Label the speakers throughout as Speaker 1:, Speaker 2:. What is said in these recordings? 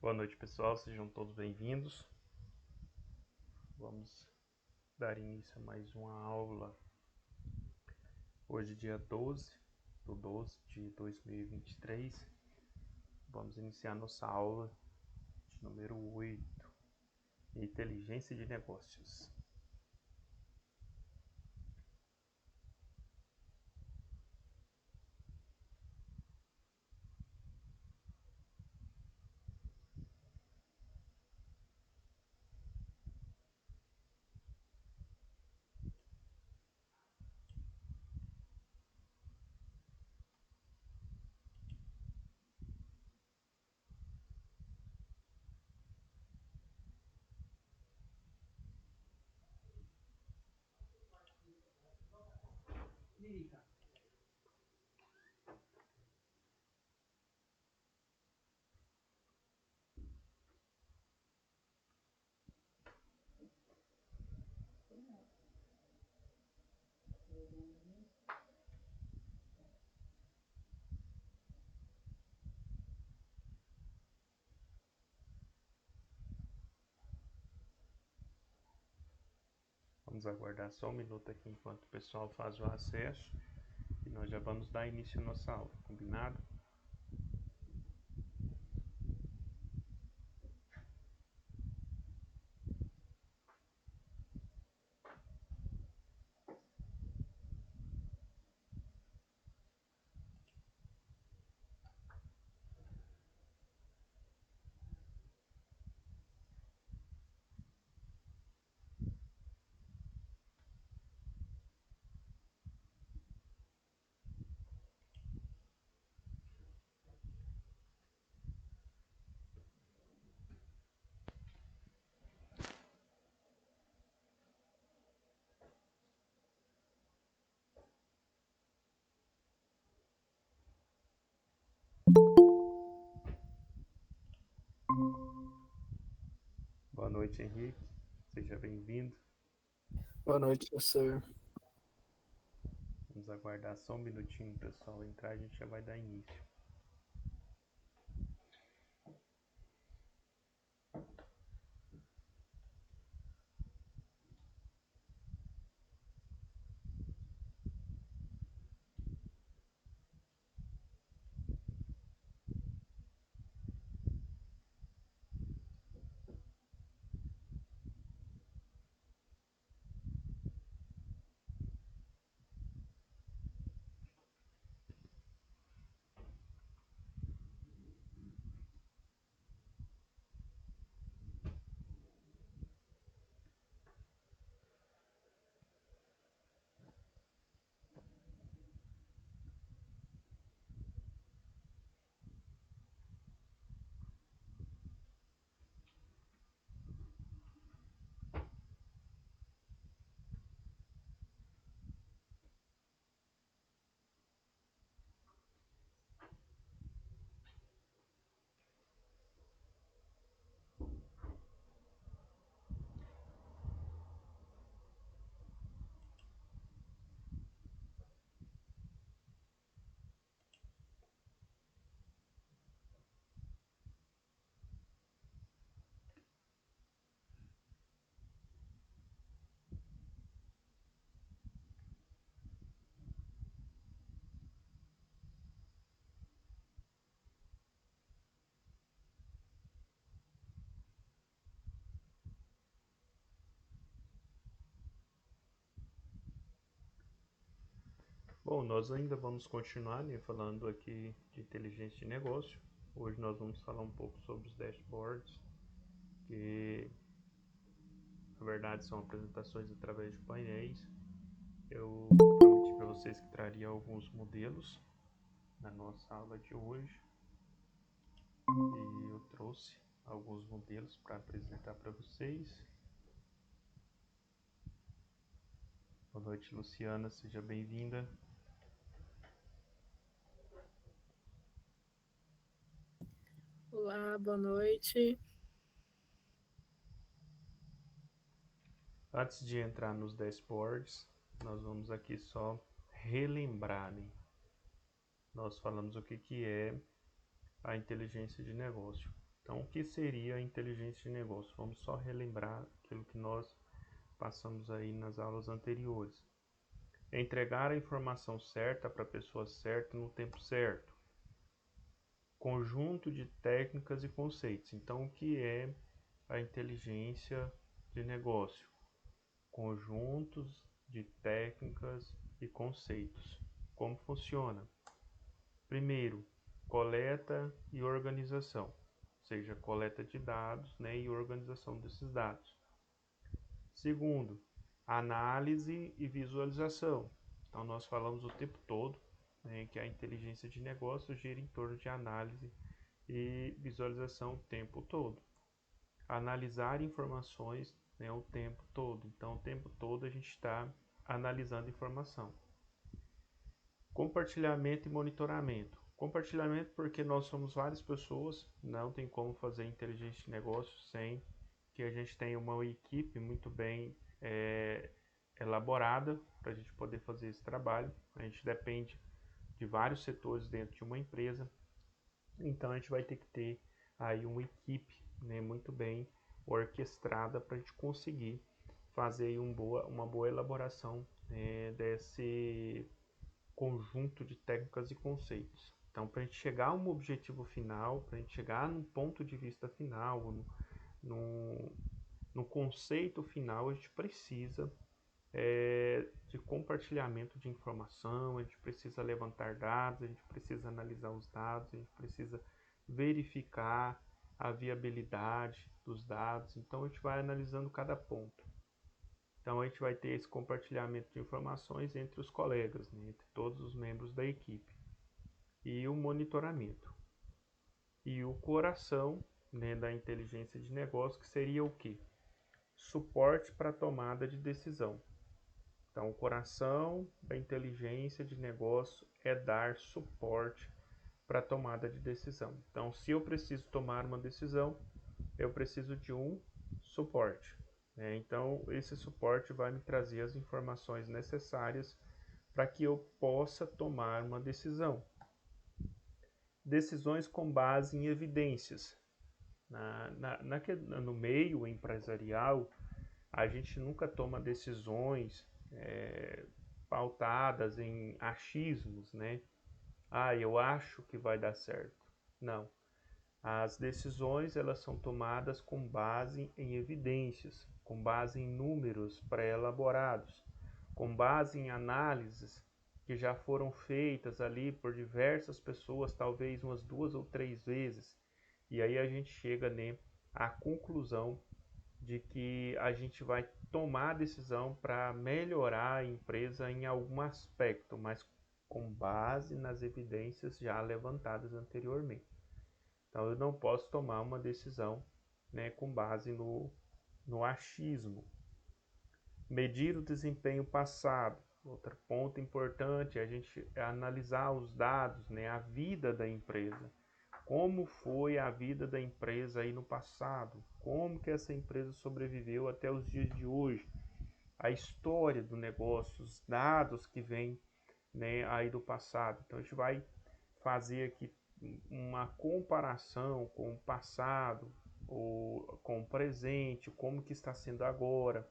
Speaker 1: Boa noite, pessoal, sejam todos bem-vindos. Vamos dar início a mais uma aula. Hoje, dia 12/12/2023, vamos iniciar nossa aula de número 8, Inteligência de Negócios. Vamos aguardar só um minuto aqui enquanto o pessoal faz o acesso e nós já vamos dar início à nossa aula, combinado? Boa noite, Henrique, seja bem-vindo.
Speaker 2: Boa noite, professor.
Speaker 1: Vamos aguardar só um minutinho, pessoal, entrar, a gente já vai dar início. Bom, nós ainda vamos continuar, né, falando aqui de inteligência de negócio. Hoje nós vamos falar um pouco sobre os dashboards, que na verdade são apresentações através de painéis. Eu prometi para vocês que traria alguns modelos na nossa aula de hoje e eu trouxe alguns modelos para apresentar para vocês. Boa noite, Luciana, seja bem-vinda.
Speaker 3: Olá, boa noite.
Speaker 1: Antes de entrar nos dashboards, nós vamos aqui só relembrar, né? Nós falamos o que é a inteligência de negócio. Então, o que seria a inteligência de negócio? Vamos só relembrar aquilo que nós passamos aí nas aulas anteriores. É entregar a informação certa para a pessoa certa no tempo certo. Conjunto de técnicas e conceitos. Então, o que é a inteligência de negócio? Conjuntos de técnicas e conceitos. Como funciona? Primeiro, coleta e organização, ou seja, coleta de dados, né, e organização desses dados. Segundo, análise e visualização. Então, nós falamos o tempo todo, né, que a inteligência de negócio gira em torno de análise e visualização o tempo todo. Analisar informações, né, o tempo todo. Então, o tempo todo a gente está analisando informação. Compartilhamento e monitoramento. Compartilhamento porque nós somos várias pessoas, não tem como fazer inteligência de negócio sem que a gente tenha uma equipe muito bem elaborada para a gente poder fazer esse trabalho. A gente depende de vários setores dentro de uma empresa, então a gente vai ter que ter aí uma equipe, né, muito bem orquestrada para a gente conseguir fazer uma boa elaboração, né, desse conjunto de técnicas e conceitos. Então, para a gente chegar a um objetivo final, para a gente chegar num ponto de vista final, no conceito final, a gente precisa de compartilhamento de informação, a gente precisa levantar dados, a gente precisa analisar os dados, a gente precisa verificar a viabilidade dos dados. Então, a gente vai analisando cada ponto. Então, a gente vai ter esse compartilhamento de informações entre os colegas, né, entre todos os membros da equipe. E o monitoramento. E o coração, né, da inteligência de negócio, que seria o quê? Suporte para tomada de decisão. Então, o coração da inteligência de negócio é dar suporte para tomada de decisão. Então, se eu preciso tomar uma decisão, eu preciso de um suporte. Então, esse suporte vai me trazer as informações necessárias para que eu possa tomar uma decisão. Decisões com base em evidências. No meio empresarial, a gente nunca toma decisões pautadas em achismos, né? Eu acho que vai dar certo. Não. As decisões elas são tomadas com base em evidências, com base em números pré-elaborados, com base em análises que já foram feitas ali por diversas pessoas, talvez umas 2 ou 3 vezes. E aí a gente chega, né, à conclusão de que a gente vai tomar a decisão para melhorar a empresa em algum aspecto, mas com base nas evidências já levantadas anteriormente. Então, eu não posso tomar uma decisão, né, com base no achismo. Medir o desempenho passado. Outro ponto importante é a gente analisar os dados, né, a vida da empresa. Como foi a vida da empresa aí no passado? Como que essa empresa sobreviveu até os dias de hoje? A história do negócio, os dados que vêm, né, aí do passado. Então, a gente vai fazer aqui uma comparação com o passado, ou com o presente, como que está sendo agora,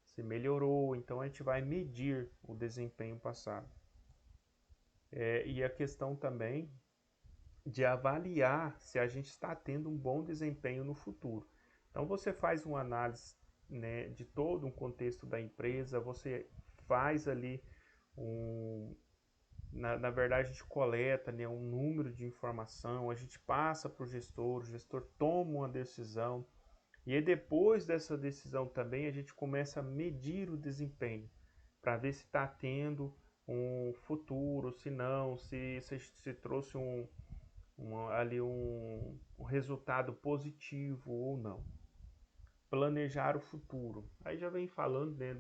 Speaker 1: se melhorou. Então a gente vai medir o desempenho passado. E a questão também de avaliar se a gente está tendo um bom desempenho no futuro. Então você faz uma análise, né, de todo um contexto da empresa, você faz ali na verdade, a gente coleta, né, um número de informação, a gente passa para o gestor toma uma decisão, e aí depois dessa decisão também a gente começa a medir o desempenho, para ver se está tendo um futuro, se não, se trouxe um resultado positivo ou não. Planejar o futuro. Aí já vem falando, né,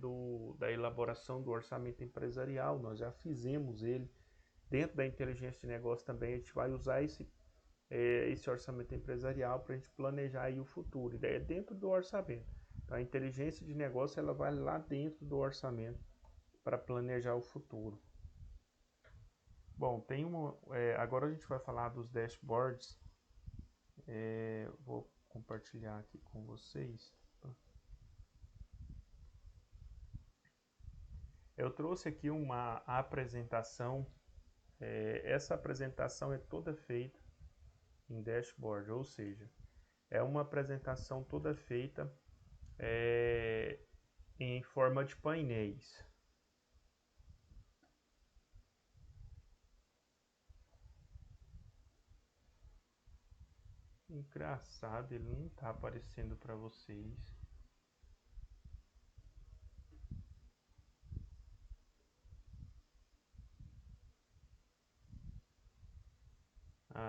Speaker 1: da elaboração do orçamento empresarial, nós já fizemos ele. Dentro da inteligência de negócio também a gente vai usar esse orçamento empresarial para a gente planejar aí o futuro. E daí é dentro do orçamento. Então a inteligência de negócio ela vai lá dentro do orçamento para planejar o futuro. Bom, agora a gente vai falar dos dashboards. Vou compartilhar aqui com vocês. Eu trouxe aqui uma apresentação. Essa apresentação é toda feita em dashboard, ou seja, é uma apresentação toda feita em forma de painéis. Engraçado, ele não está aparecendo para vocês.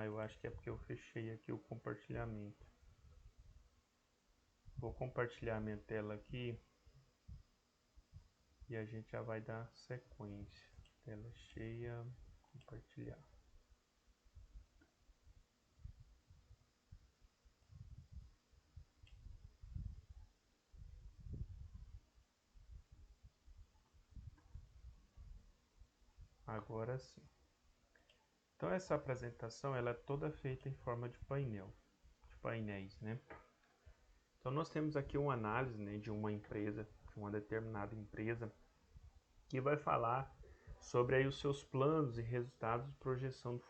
Speaker 1: Eu acho que é porque eu fechei aqui o compartilhamento. Vou compartilhar minha tela aqui e a gente já vai dar sequência. Tela cheia, compartilhar. Agora sim. Então essa apresentação ela é toda feita em forma de painéis, né? Então nós temos aqui uma análise, né, de uma empresa, de uma determinada empresa, que vai falar sobre aí os seus planos e resultados de projeção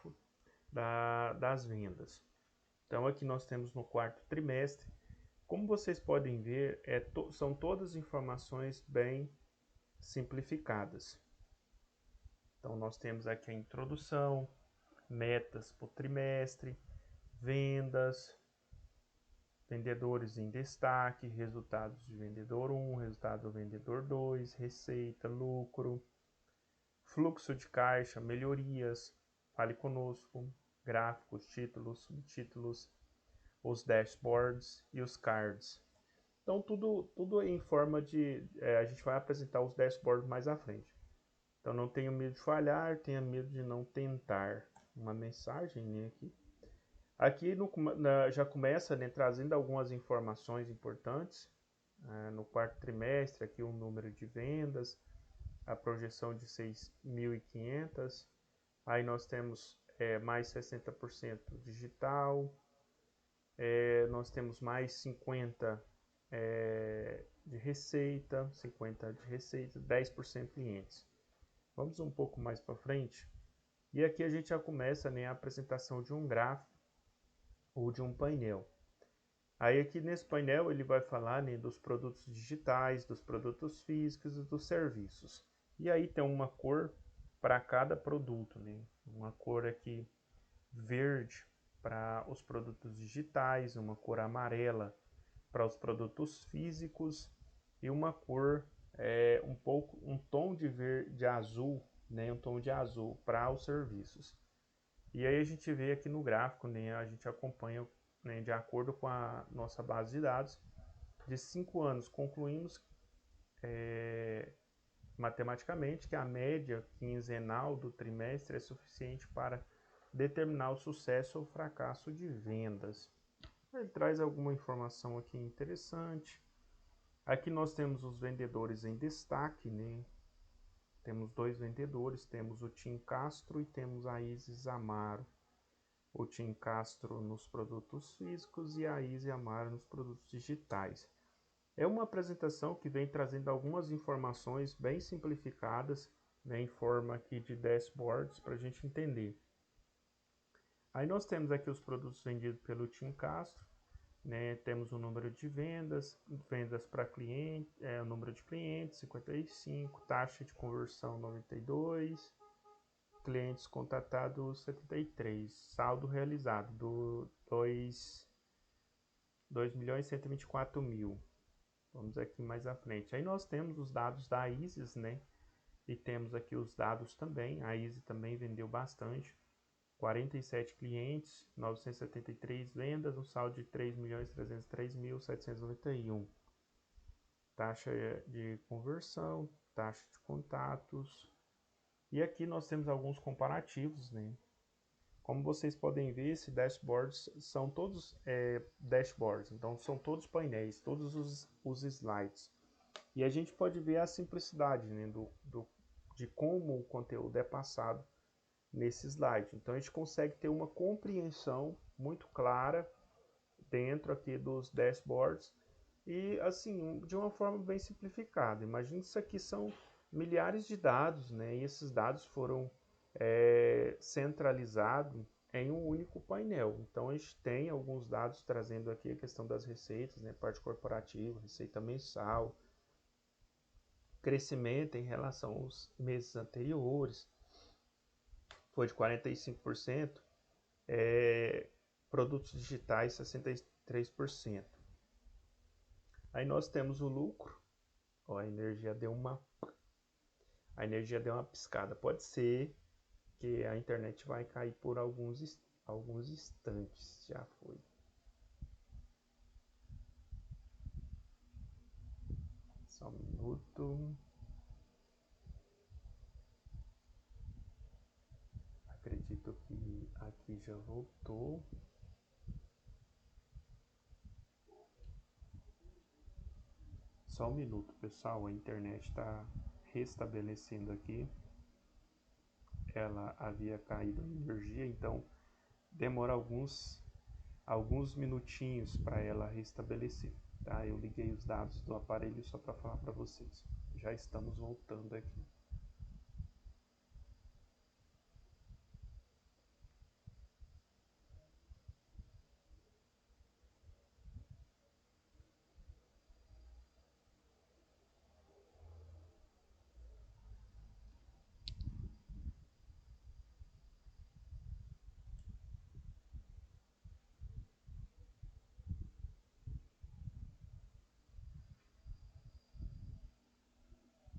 Speaker 1: das vendas. Então aqui nós temos no quarto trimestre. Como vocês podem ver, são todas informações bem simplificadas. Então nós temos aqui a introdução, metas por trimestre, vendas, vendedores em destaque, resultados de vendedor 1, resultado do vendedor 2, receita, lucro, fluxo de caixa, melhorias, fale conosco, gráficos, títulos, subtítulos, os dashboards e os cards. Então tudo em forma de... a gente vai apresentar os dashboards mais à frente. Então não tenha medo de falhar, tenha medo de não tentar. Uma mensagem, né, aqui. Aqui já começa, né, trazendo algumas informações importantes. No quarto trimestre, aqui o número de vendas, a projeção de 6.500. Aí nós temos mais 60% digital. Nós temos mais 50 de receita, 10% clientes. Vamos um pouco mais para frente. E aqui a gente já começa, né, a apresentação de um gráfico ou de um painel. Aí aqui nesse painel ele vai falar, né, dos produtos digitais, dos produtos físicos e dos serviços. E aí tem uma cor para cada produto, né? Uma cor aqui verde para os produtos digitais, uma cor amarela para os produtos físicos e uma cor um tom de azul, né, um tom de azul para os serviços. E aí a gente vê aqui no gráfico, né, a gente acompanha, né, de acordo com a nossa base de dados, de 5 anos concluímos matematicamente que a média quinzenal do trimestre é suficiente para determinar o sucesso ou fracasso de vendas. Ele traz alguma informação aqui interessante. Aqui nós temos os vendedores em destaque, né? Temos 2 vendedores, temos o Tim Castro e temos a Isis Amaro. O Tim Castro nos produtos físicos e a Isis Amaro nos produtos digitais. É uma apresentação que vem trazendo algumas informações bem simplificadas, né, em forma aqui de dashboards para a gente entender. Aí nós temos aqui os produtos vendidos pelo Tim Castro, né, temos o número de vendas para cliente, o número de clientes 55, taxa de conversão 92, clientes contatados 73, saldo realizado do 2.124.000. Vamos aqui mais à frente. Aí nós temos os dados da Isis, né? E temos aqui os dados também. A Isis também vendeu bastante. 47 clientes, 973 vendas, um saldo de 3.303.791. Taxa de conversão, taxa de contatos. E aqui nós temos alguns comparativos, né? Como vocês podem ver, esses dashboards são todos dashboards, então são todos painéis, todos os slides. E a gente pode ver a simplicidade, né, de como o conteúdo é passado nesse slide. Então a gente consegue ter uma compreensão muito clara dentro aqui dos dashboards e assim, de uma forma bem simplificada. Imagine isso aqui são milhares de dados, né? E esses dados foram centralizados em um único painel. Então a gente tem alguns dados trazendo aqui a questão das receitas, né? Parte corporativa, receita mensal, crescimento em relação aos meses anteriores, foi de 45%, produtos digitais 63%. Aí nós temos o lucro, ó, a energia deu uma piscada. Pode ser que a internet vai cair por alguns instantes, já foi. Só um minuto. Acredito que aqui já voltou. Só um minuto, pessoal. A internet está restabelecendo aqui. Ela havia caído a energia, então demora alguns minutinhos para ela restabelecer. Tá? Eu liguei os dados do aparelho só para falar para vocês. Já estamos voltando aqui.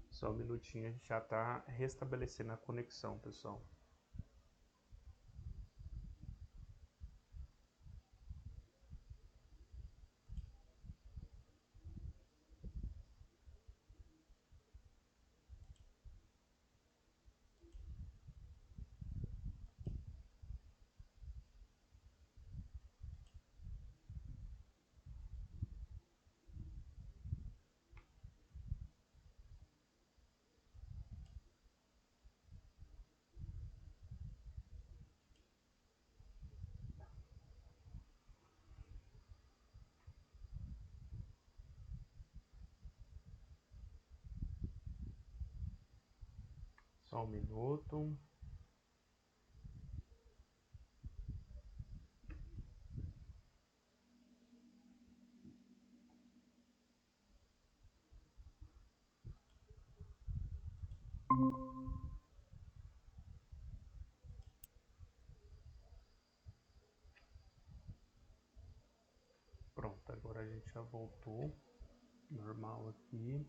Speaker 1: Só um minutinho, a gente já está restabelecendo a conexão, pessoal. Só um minuto. Pronto, agora a gente já voltou. Normal aqui.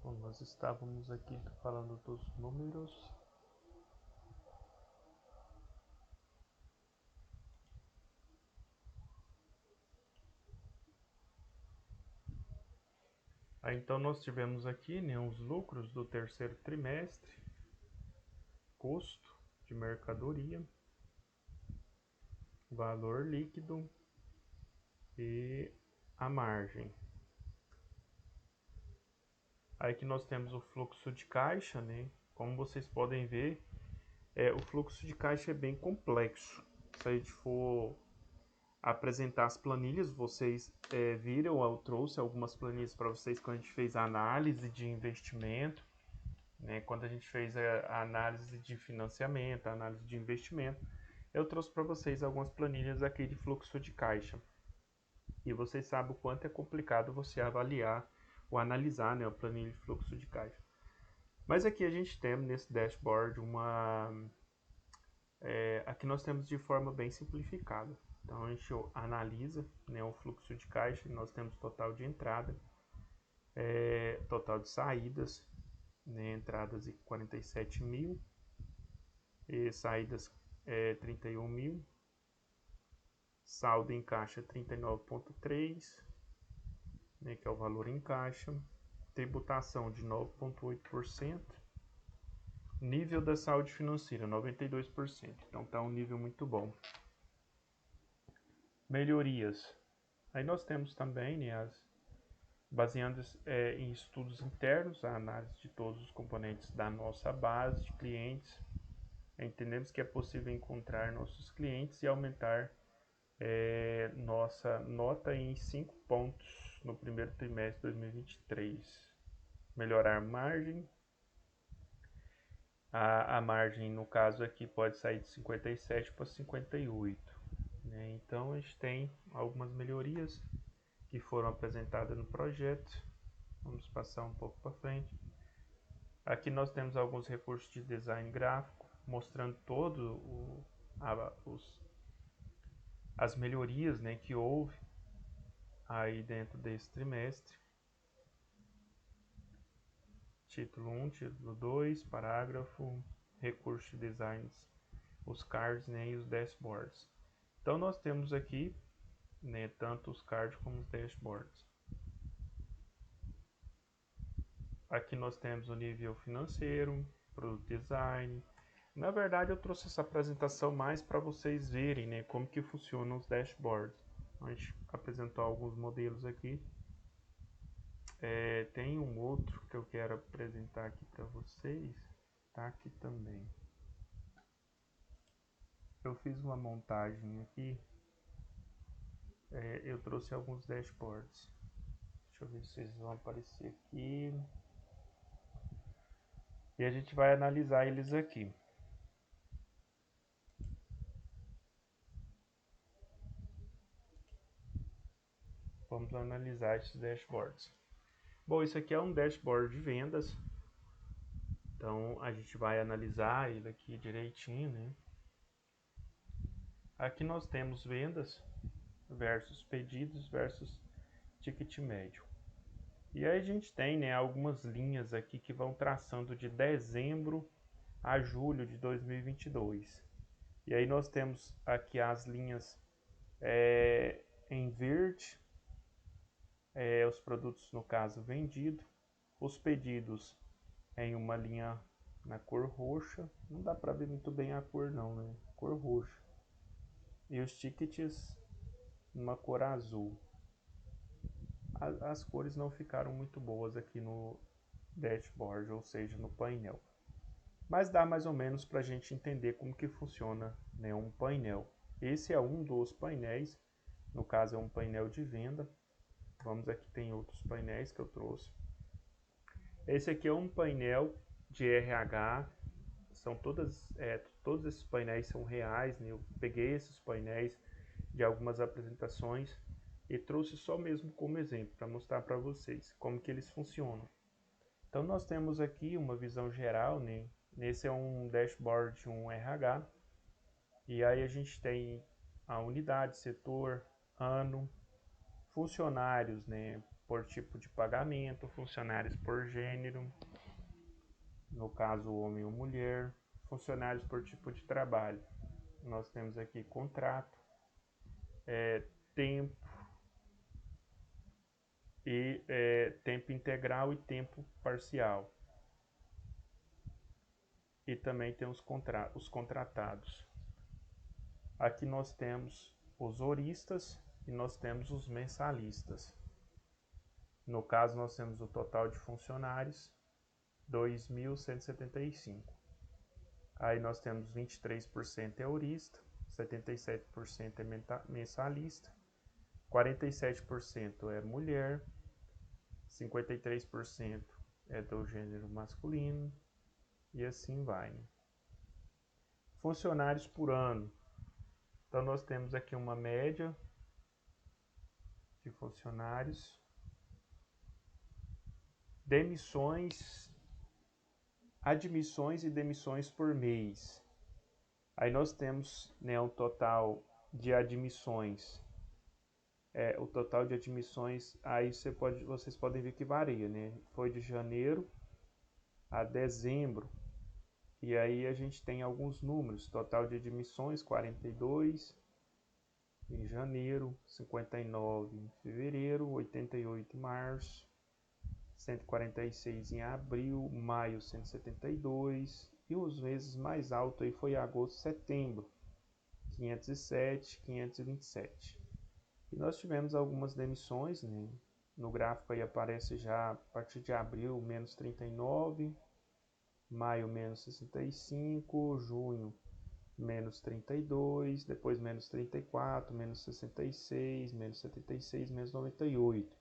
Speaker 1: Bom, nós estávamos aqui falando dos números. Aí, então nós tivemos aqui, né, os lucros do terceiro trimestre, custo de mercadoria, valor líquido e a margem. Aí que nós temos o fluxo de caixa, né? Como vocês podem ver, o fluxo de caixa é bem complexo. Se a gente for apresentar as planilhas, vocês viram, eu trouxe algumas planilhas para vocês quando a gente fez a análise de investimento, né? Quando a gente fez a análise de financiamento, a análise de investimento, eu trouxe para vocês algumas planilhas aqui de fluxo de caixa. E vocês sabem o quanto é complicado você avaliar ou analisar, né, a planilha de fluxo de caixa. Mas aqui a gente tem nesse dashboard aqui nós temos de forma bem simplificada. Então a gente analisa, né, o fluxo de caixa, nós temos total de entrada, total de saídas, né, entradas de 47 mil e saídas 31 mil, saldo em caixa 39,3, né, que é o valor em caixa, tributação de 9,8%, nível da saúde financeira 92%, então está um nível muito bom. Melhorias, aí nós temos também, né, baseando em estudos internos, a análise de todos os componentes da nossa base de clientes, entendemos que é possível encontrar nossos clientes e aumentar nossa nota em 5 pontos no primeiro trimestre de 2023. Melhorar margem. A margem, no caso aqui, pode sair de 57 para 58. Né? Então, a gente tem algumas melhorias que foram apresentadas no projeto. Vamos passar um pouco para frente. Aqui nós temos alguns recursos de design gráfico, mostrando as melhorias, né, que houve aí dentro desse trimestre. Título 1, título 2, parágrafo, recurso de designs, os cards, né, e os dashboards. Então nós temos aqui, né, tanto os cards como os dashboards. Aqui nós temos o nível financeiro, produto design. Na verdade eu trouxe essa apresentação mais para vocês verem, né, como que funcionam os dashboards. A gente apresentou alguns modelos aqui. Tem um outro que eu quero apresentar aqui para vocês, tá aqui também. Eu fiz uma montagem aqui, eu trouxe alguns dashboards. Deixa eu ver se eles vão aparecer aqui. E a gente vai analisar eles aqui. Vamos analisar esses dashboards. Bom, isso aqui é um dashboard de vendas. Então a gente vai analisar ele aqui direitinho, né? Aqui nós temos vendas versus pedidos versus ticket médio. E aí a gente tem, né, algumas linhas aqui que vão traçando de dezembro a julho de 2022. E aí nós temos aqui as linhas em verde, os produtos no caso vendido, os pedidos em uma linha na cor roxa, não dá para ver muito bem a cor não, né? Cor roxa. E os tickets numa cor azul. As cores não ficaram muito boas aqui no dashboard, ou seja, no painel. Mas dá mais ou menos para a gente entender como que funciona, né, um painel. Esse é um dos painéis, no caso é um painel de venda. Vamos aqui, tem outros painéis que eu trouxe. Esse aqui é um painel de RH, são todos esses painéis são reais, né? Eu peguei esses painéis de algumas apresentações e trouxe só mesmo como exemplo para mostrar para vocês como que eles funcionam. Então nós temos aqui uma visão geral, né? Nesse é um dashboard de um RH, e aí a gente tem a unidade, setor, ano, funcionários, né, por tipo de pagamento, funcionários por gênero, no caso homem ou mulher, funcionários por tipo de trabalho. Nós temos aqui contrato, tempo e tempo integral e tempo parcial. E também tem os contratados. Aqui nós temos os horistas e nós temos os mensalistas. No caso, nós temos o total de funcionários, 2.175. Aí nós temos 23% é horista, 77% é mensalista, 47% é mulher, 53% é do gênero masculino e assim vai. Né? Funcionários por ano. Então nós temos aqui uma média de funcionários. Demissões, admissões e demissões por mês. Aí nós temos, né, um total de admissões. O total de admissões, aí vocês podem ver que varia, né? Foi de janeiro a dezembro. E aí a gente tem alguns números. Total de admissões, 42. em janeiro, 59 em fevereiro, 88 em março, 146 em abril, maio 172 e os meses mais altos aí foi agosto e setembro, 507, 527. E nós tivemos algumas demissões, né? No gráfico aí aparece já a partir de abril menos 39, maio menos 65, junho menos 32, depois menos 34, menos 66, menos 76, menos 98.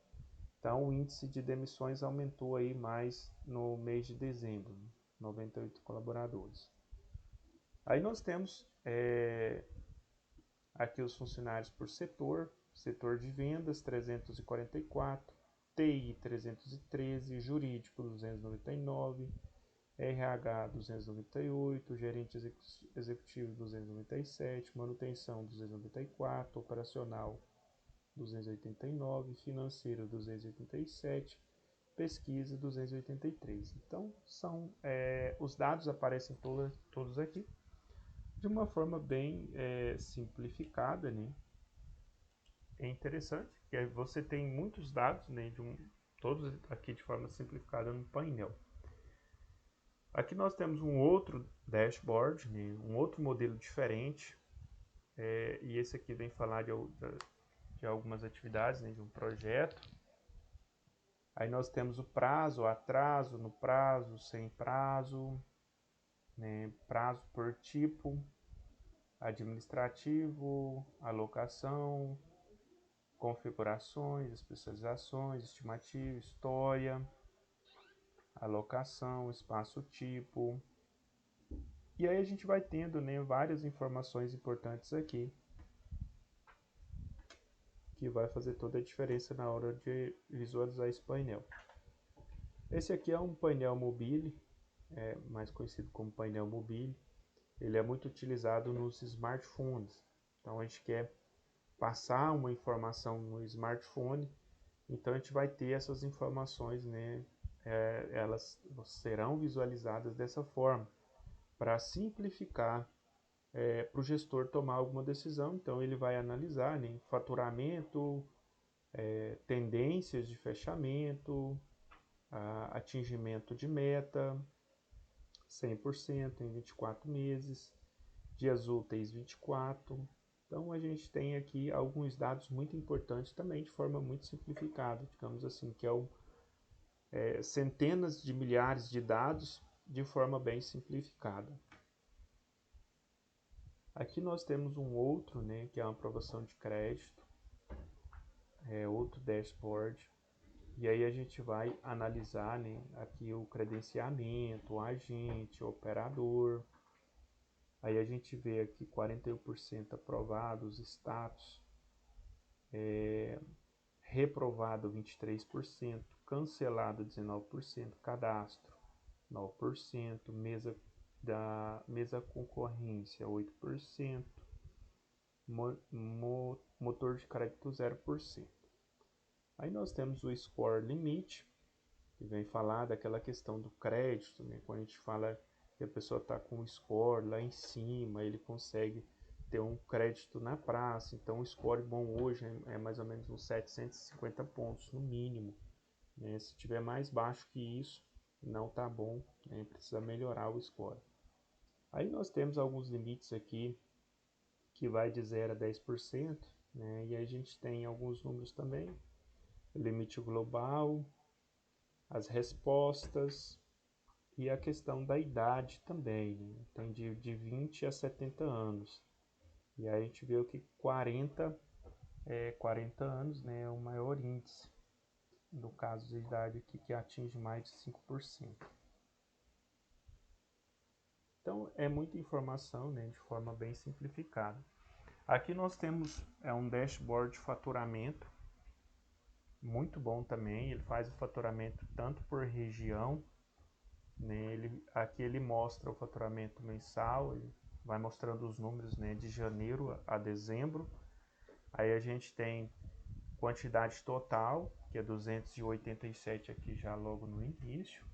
Speaker 1: Então o índice de demissões aumentou aí mais no mês de dezembro, 98 colaboradores. Aí nós temos aqui os funcionários por setor, setor de vendas 344, TI 313, jurídico 299, RH 298, gerente executivo 297, manutenção 294, operacional 289, financeiro 287, pesquisa 283. Então os dados aparecem todos aqui de uma forma bem simplificada, né? É interessante que você tem muitos dados, né, todos aqui de forma simplificada no painel. Aqui nós temos um outro dashboard, né, um outro modelo diferente, e esse aqui vem falar de algumas atividades, né, de um projeto. Aí nós temos o prazo, o atraso, no prazo, sem prazo, né, prazo por tipo, administrativo, alocação, configurações, especializações, estimativa, história, alocação, espaço tipo. E aí a gente vai tendo, né, várias informações importantes aqui que vai fazer toda a diferença na hora de visualizar esse painel. Esse aqui é um painel mobile, mais conhecido como painel mobile. Ele é muito utilizado nos smartphones. Então a gente quer passar uma informação no smartphone, então a gente vai ter essas informações, né? Elas serão visualizadas dessa forma, para simplificar para o gestor tomar alguma decisão. Então ele vai analisar, né, faturamento, tendências de fechamento, atingimento de meta, 100% em 24 meses, dias úteis 24. Então a gente tem aqui alguns dados muito importantes também de forma muito simplificada, digamos assim, que centenas de milhares de dados de forma bem simplificada. Aqui nós temos um outro, né, que é uma aprovação de crédito, outro dashboard. E aí a gente vai analisar, né, aqui o credenciamento, o agente, o operador. Aí a gente vê aqui 41% aprovados, status, reprovado 23%, cancelado 19%, cadastro 9%, mesa concorrência 8%, motor de crédito 0%. Aí nós temos o score limite, que vem falar daquela questão do crédito, né? Quando a gente fala que a pessoa está com o score lá em cima, ele consegue ter um crédito na praça. Então o score bom hoje é mais ou menos uns 750 pontos no mínimo, né? Se tiver mais baixo que isso, não tá bom, né? Precisa melhorar o score. Aí nós temos alguns limites aqui que vai de 0 a 10%, né? E a gente tem alguns números também, limite global, as respostas e a questão da idade também, né? Tem de 20 a 70 anos. E aí a gente viu que 40 anos, né, é o maior índice, no caso de idade aqui, que atinge mais de 5%. Então é muita informação, né, de forma bem simplificada. Aqui nós temos um dashboard de faturamento, muito bom também. Ele faz o faturamento tanto por região, né, aqui ele mostra o faturamento mensal, ele vai mostrando os números, né, de janeiro a dezembro. Aí a gente tem quantidade total, que é 287 aqui já logo no início.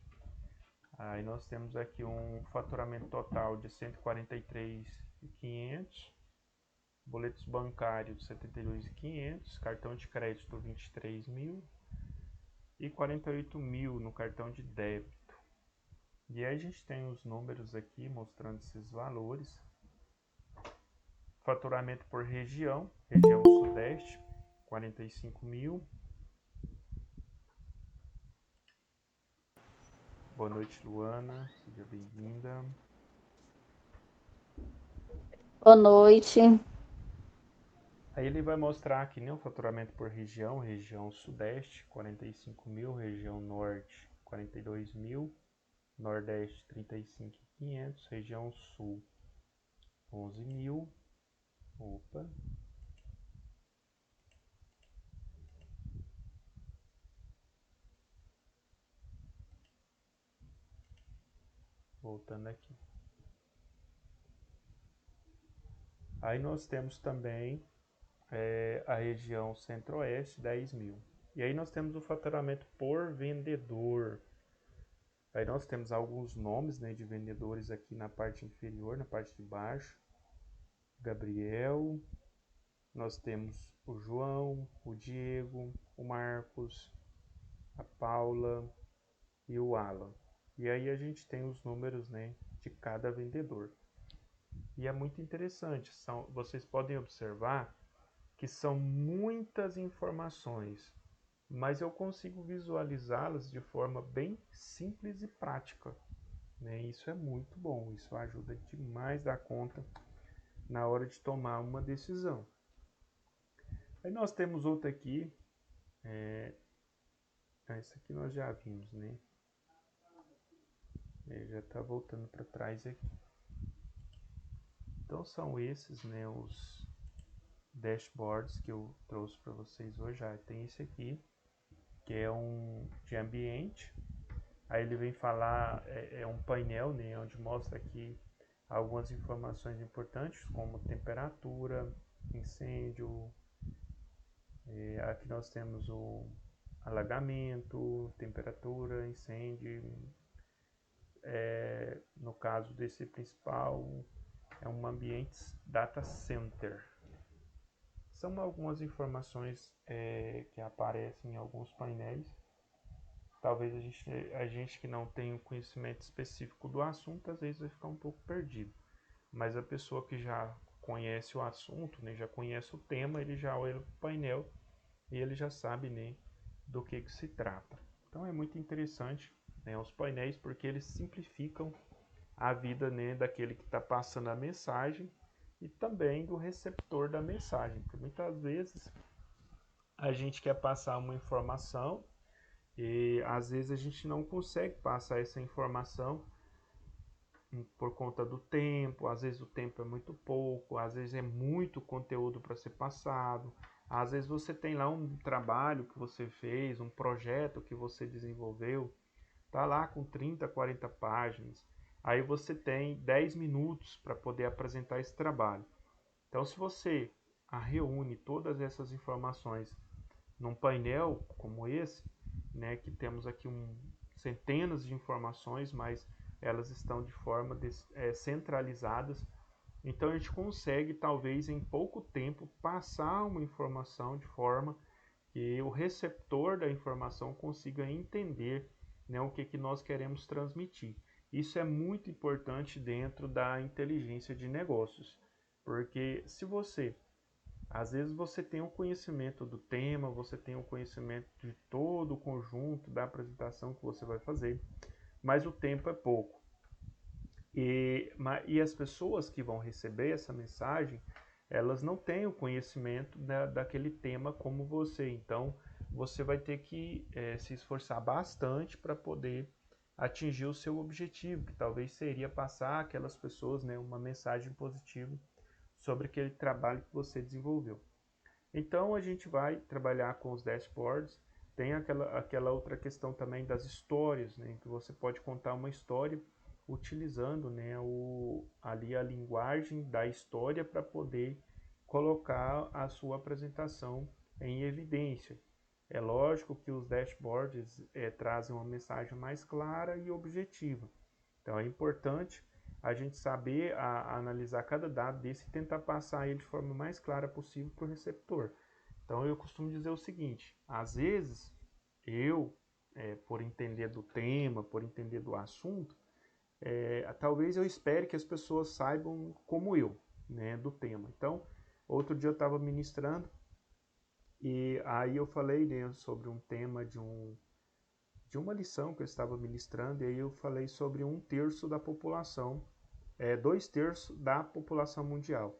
Speaker 1: Aí nós temos aqui um faturamento total de 143.500. boletos bancários 72.500, cartão de crédito 23.000 e 48.000 no cartão de débito. E aí a gente tem os números aqui mostrando esses valores. Faturamento por região, região sudeste, 45.000. Boa noite, Luana, seja bem-vinda.
Speaker 3: Boa noite.
Speaker 1: Aí ele vai mostrar aqui, né, o faturamento por região, região sudeste, 45.000, região norte, 42.000, nordeste, 35.500, região sul, 11.000. Opa. Voltando aqui. Aí nós temos também a região centro-oeste, 10.000. E aí nós temos o faturamento por vendedor. Aí nós temos alguns nomes, né, de vendedores aqui na parte inferior, na parte de baixo. Gabriel, nós temos o João, o Diego, o Marcos, a Paula e o Alan. E aí a gente tem os números, né, de cada vendedor. E é muito interessante, vocês podem observar que são muitas informações, mas eu consigo visualizá-las de forma bem simples e prática, né? Isso é muito bom, isso ajuda demais da conta na hora de tomar uma decisão. Aí nós temos outra aqui, essa aqui nós já vimos, né? Já está voltando para trás aqui. Então são esses, né, os dashboards que eu trouxe para vocês hoje. Tem esse aqui, que é um de ambiente. Aí ele vem falar, é um painel, né, onde mostra aqui algumas informações importantes, como temperatura, incêndio. Aqui nós temos o alagamento, temperatura, incêndio. No caso desse principal, é um ambiente data center. São algumas informações que aparecem em alguns painéis. Talvez a gente que não tem um conhecimento específico do assunto, às vezes vai ficar um pouco perdido. Mas a pessoa que já conhece o assunto, né, já conhece o tema, ele já olha o painel e ele já sabe, né, do que se trata. Então é muito interessante, né, os painéis, porque eles simplificam a vida, né, daquele que está passando a mensagem e também do receptor da mensagem. Porque muitas vezes a gente quer passar uma informação e às vezes a gente não consegue passar essa informação por conta do tempo, às vezes o tempo é muito pouco, às vezes é muito conteúdo para ser passado, às vezes você tem lá um trabalho que você fez, um projeto que você desenvolveu, tá lá com 30, 40 páginas, aí você tem 10 minutos para poder apresentar esse trabalho. Então se você reúne todas essas informações num painel como esse, né, que temos aqui centenas de informações, mas elas estão de forma centralizadas. Então a gente consegue, talvez em pouco tempo, passar uma informação de forma que o receptor da informação consiga entender, né, o que nós queremos transmitir. Isso é muito importante dentro da inteligência de negócios, porque se você às vezes você tem o conhecimento do tema, você tem o conhecimento de todo o conjunto da apresentação que você vai fazer, mas o tempo é pouco. E as pessoas que vão receber essa mensagem, elas não têm o conhecimento daquele tema como você. Então, você vai ter que se esforçar bastante para poder atingir o seu objetivo, que talvez seria passar àquelas pessoas, né, uma mensagem positiva sobre aquele trabalho que você desenvolveu. Então a gente vai trabalhar com os dashboards. Tem aquela outra questão também das histórias, né, que você pode contar uma história utilizando, né, ali a linguagem da história para poder colocar a sua apresentação em evidência. É lógico que os dashboards trazem uma mensagem mais clara e objetiva. Então é importante a gente saber analisar cada dado desse e tentar passar ele de forma mais clara possível para o receptor. Então eu costumo dizer o seguinte, às vezes eu, por entender do tema, por entender do assunto, talvez eu espere que as pessoas saibam como eu, né, do tema. Então, outro dia eu estava ministrando e aí eu falei, né, sobre um tema de uma lição que eu estava ministrando, e aí eu falei sobre 1/3 da população, 2/3 da população mundial.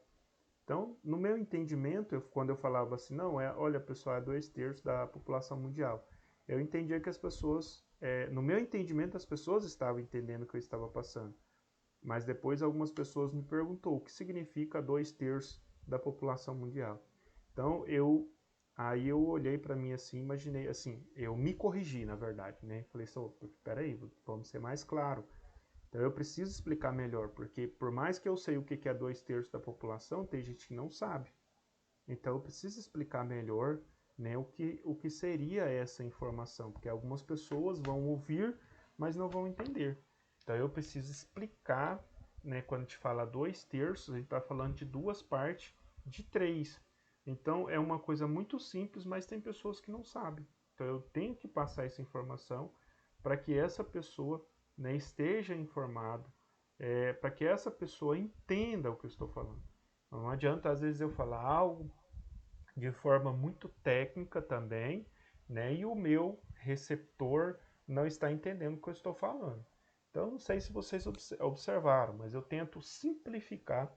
Speaker 1: Então, no meu entendimento, quando eu falava assim, não, olha pessoal, é 2/3 da população mundial, eu entendia que as pessoas, no meu entendimento, as pessoas estavam entendendo o que eu estava passando. Mas depois algumas pessoas me perguntou o que significa 2/3 da população mundial. Então, aí eu olhei para mim assim, imaginei assim, eu me corrigi, na verdade, né? Falei assim, peraí, vamos ser mais claro. Então eu preciso explicar melhor, porque por mais que eu sei o que é 2/3 da população, tem gente que não sabe. Então eu preciso explicar melhor, né, o que seria essa informação, porque algumas pessoas vão ouvir, mas não vão entender. Então eu preciso explicar, né, quando a gente fala 2/3, a gente está falando de 2 partes de 3. Então é uma coisa muito simples, mas tem pessoas que não sabem. Então eu tenho que passar essa informação para que essa pessoa, né, esteja informado, para que essa pessoa entenda o que eu estou falando. Não adianta às vezes eu falar algo de forma muito técnica também, né, e o meu receptor não está entendendo o que eu estou falando. Então não sei se vocês observaram, mas eu tento simplificar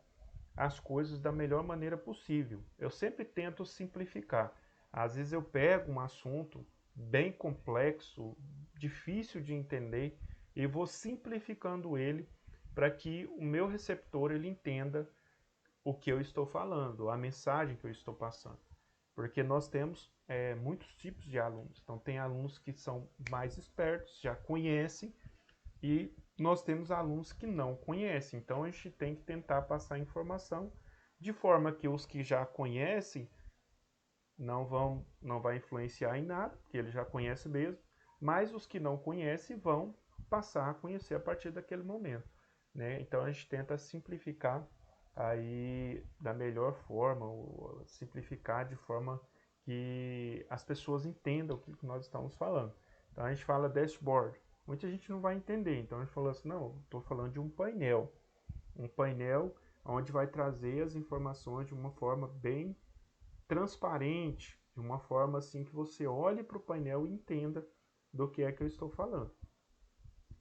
Speaker 1: as coisas da melhor maneira possível. Eu sempre tento simplificar. Às vezes eu pego um assunto bem complexo, difícil de entender, e vou simplificando ele para que o meu receptor ele entenda o que eu estou falando, a mensagem que eu estou passando. Porque nós temos muitos tipos de alunos. Então tem alunos que são mais espertos, já conhecem, e nós temos alunos que não conhecem. Então a gente tem que tentar passar informação de forma que os que já conhecem não vai influenciar em nada, porque ele já conhece mesmo, mas os que não conhecem vão passar a conhecer a partir daquele momento, né? Então a gente tenta simplificar aí da melhor forma, ou simplificar de forma que as pessoas entendam o que nós estamos falando. Então a gente fala dashboard, muita gente não vai entender, então a gente falou assim, não, estou falando de um painel onde vai trazer as informações de uma forma bem transparente, de uma forma assim que você olhe para o painel e entenda do que é que eu estou falando.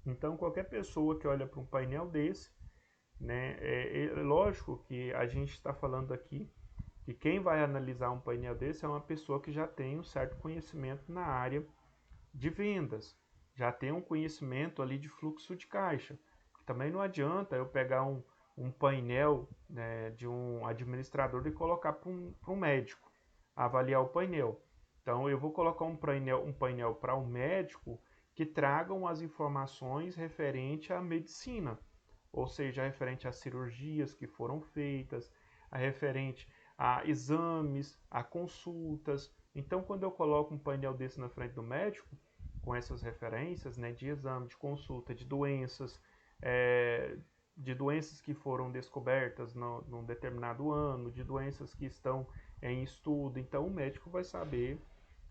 Speaker 1: Então qualquer pessoa que olha para um painel desse, né, é lógico que a gente está falando aqui que quem vai analisar um painel desse é uma pessoa que já tem um certo conhecimento na área de vendas, já tem um conhecimento ali de fluxo de caixa. Também não adianta eu pegar um painel, né, de um administrador e colocar para um médico avaliar o painel. Então eu vou colocar um painel para um médico que tragam as informações referente à medicina, ou seja, referente às cirurgias que foram feitas, a referente a exames, a consultas. Então, quando eu coloco um painel desse na frente do médico, com essas referências, né, de exame, de consulta, de doenças que foram descobertas num determinado ano, de doenças que estão em estudo, então o médico vai saber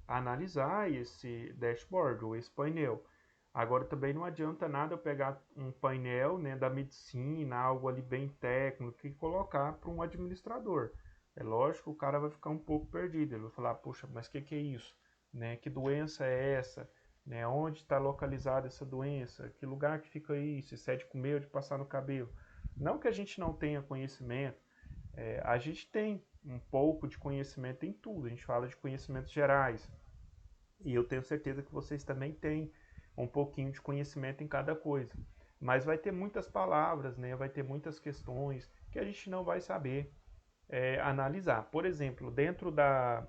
Speaker 1: analisar esse dashboard ou esse painel. Agora também não adianta nada eu pegar um painel, né, da medicina, algo ali bem técnico, e colocar para um administrador. É lógico que o cara vai ficar um pouco perdido, ele vai falar, puxa, mas o que é isso? Né? Que doença é essa? Né? Onde está localizada essa doença? Que lugar que fica isso? Se é de comer ou de passar no cabelo? Não que a gente não tenha conhecimento, a gente tem um pouco de conhecimento em tudo, a gente fala de conhecimentos gerais, e eu tenho certeza que vocês também têm um pouquinho de conhecimento em cada coisa. Mas vai ter muitas palavras, né? Vai ter muitas questões que a gente não vai saber analisar. Por exemplo, dentro da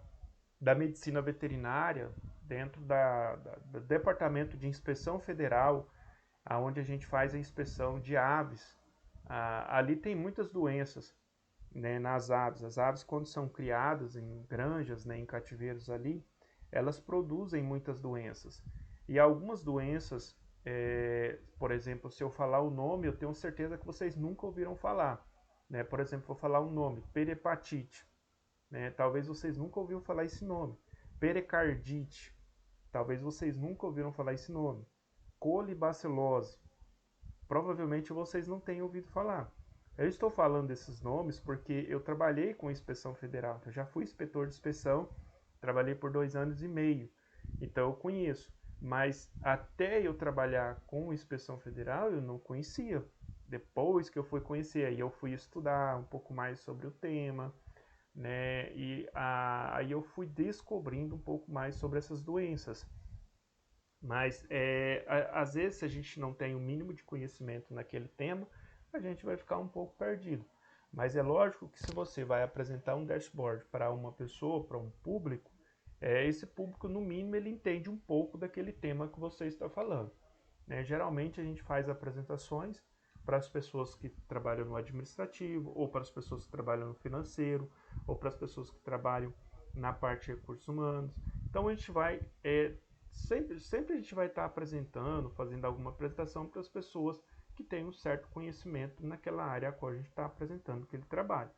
Speaker 1: medicina veterinária, dentro do Departamento de Inspeção Federal, onde a gente faz a inspeção de aves, ali tem muitas doenças, né, nas aves. As aves, quando são criadas em granjas, né, em cativeiros ali, elas produzem muitas doenças. E algumas doenças por exemplo, se eu falar o nome, eu tenho certeza que vocês nunca ouviram falar. Né? Por exemplo, vou falar um nome, perepatite. Né? Talvez vocês nunca ouviram falar esse nome. Pericardite. Talvez vocês nunca ouviram falar esse nome. Colibacilose. Provavelmente vocês não tenham ouvido falar. Eu estou falando desses nomes porque eu trabalhei com a Inspeção Federal. Eu já fui inspetor de inspeção, trabalhei por 2 anos e meio. Então eu conheço. Mas até eu trabalhar com a Inspeção Federal, eu não conhecia. Depois que eu fui conhecer, aí eu fui estudar um pouco mais sobre o tema, né? E aí eu fui descobrindo um pouco mais sobre essas doenças. Mas às vezes, se a gente não tem o mínimo de conhecimento naquele tema, a gente vai ficar um pouco perdido. Mas é lógico que se você vai apresentar um dashboard para uma pessoa, para um público, esse público, no mínimo, ele entende um pouco daquele tema que você está falando. Né? Geralmente, a gente faz apresentações para as pessoas que trabalham no administrativo, ou para as pessoas que trabalham no financeiro, ou para as pessoas que trabalham na parte de recursos humanos. Então, a gente vai... Sempre a gente vai estar apresentando, fazendo alguma apresentação para as pessoas que têm um certo conhecimento naquela área a qual a gente está apresentando aquele trabalho.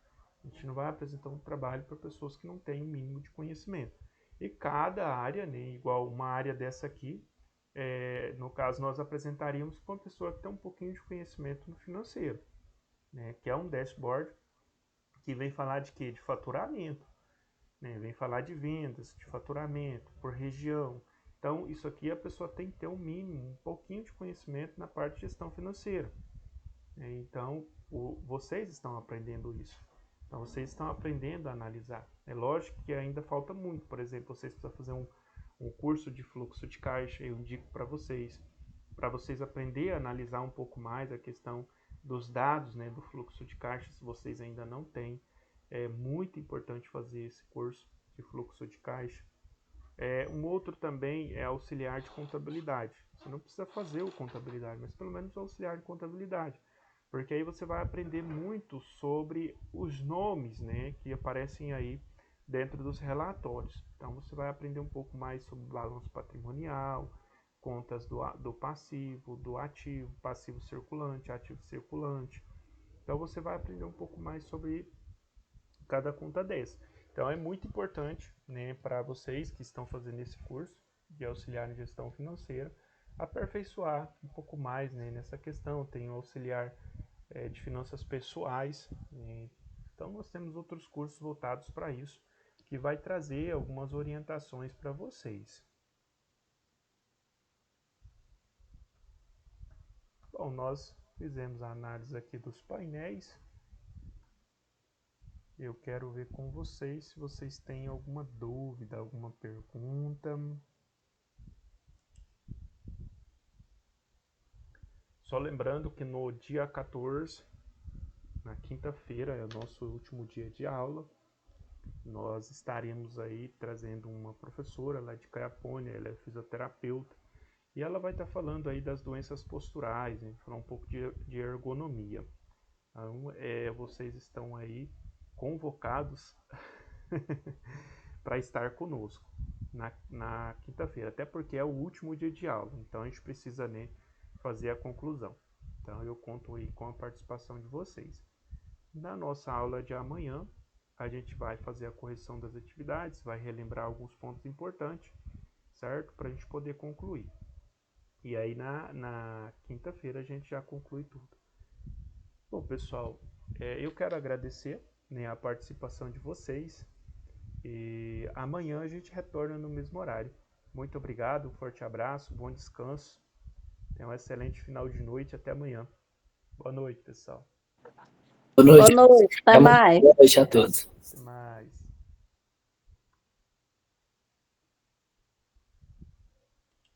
Speaker 1: A gente não vai apresentar um trabalho para pessoas que não têm o mínimo de conhecimento. E cada área, né, igual uma área dessa aqui, no caso nós apresentaríamos para uma pessoa que tem um pouquinho de conhecimento no financeiro, né, que é um dashboard que vem falar de quê? De faturamento, né, vem falar de vendas, de faturamento, por região. Então, isso aqui a pessoa tem que ter um mínimo, um pouquinho de conhecimento na parte de gestão financeira. Então, vocês estão aprendendo isso. Então, vocês estão aprendendo a analisar. É lógico que ainda falta muito. Por exemplo, vocês precisam fazer um curso de fluxo de caixa, eu indico para vocês aprender a analisar um pouco mais a questão dos dados, né, do fluxo de caixa, se vocês ainda não têm. É muito importante fazer esse curso de fluxo de caixa. Um outro também é auxiliar de contabilidade. Você não precisa fazer o contabilidade, mas pelo menos o auxiliar de contabilidade. Porque aí você vai aprender muito sobre os nomes, né, que aparecem aí dentro dos relatórios. Então você vai aprender um pouco mais sobre balanço patrimonial, contas do passivo, do ativo, passivo circulante, ativo circulante. Então você vai aprender um pouco mais sobre cada conta dessa. Então é muito importante, né, para vocês que estão fazendo esse curso de auxiliar em gestão financeira, aperfeiçoar um pouco mais, né, nessa questão. Tem o auxiliar de finanças pessoais, né? Então nós temos outros cursos voltados para isso, que vai trazer algumas orientações para vocês. Bom, nós fizemos a análise aqui dos painéis. Eu quero ver com vocês se vocês têm alguma dúvida, alguma pergunta. Só lembrando que no dia 14, na quinta-feira, é o nosso último dia de aula. Nós estaremos aí trazendo uma professora lá de Caiapônia, ela é fisioterapeuta, e ela vai estar falando aí das doenças posturais, né? Falar um pouco de ergonomia. Então, vocês estão aí convocados para estar conosco na quinta-feira, até porque é o último dia de aula, então a gente precisa, né, fazer a conclusão. Então eu conto aí com a participação de vocês. Na nossa aula de amanhã, a gente vai fazer a correção das atividades, vai relembrar alguns pontos importantes, certo? Para a gente poder concluir. E aí na quinta-feira a gente já conclui tudo. Bom, pessoal, eu quero agradecer, né, a participação de vocês. E amanhã a gente retorna no mesmo horário. Muito obrigado, um forte abraço, bom descanso. Tenha um excelente final de noite. Até amanhã. Boa noite, pessoal.
Speaker 2: Boa noite.
Speaker 3: Boa noite, até mais.
Speaker 2: Boa noite a todos.
Speaker 1: Até mais.